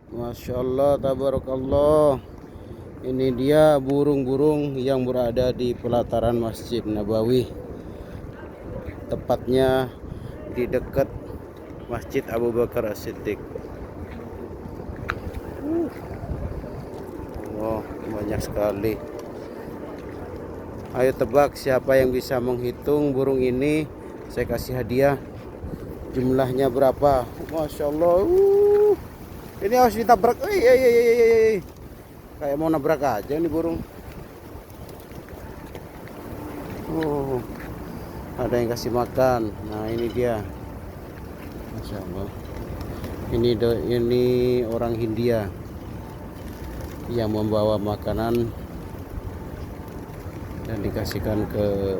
Masya Allah, tabarakallah. Ini dia burung-burung yang berada di pelataran Masjid Nabawi, tepatnya di dekat Masjid Abu Bakar As-Siddiq. Oh, banyak sekali. Ayo tebak siapa yang bisa menghitung burung ini, saya kasih hadiah. Jumlahnya berapa? Masya Allah. Ini harus ditabrak. Kayak mau nabrak aja nih burung. Oh, ada yang kasih makan. Nah, ini dia. Masya Allah. Ini orang Hindia yang membawa makanan dan dikasihkan ke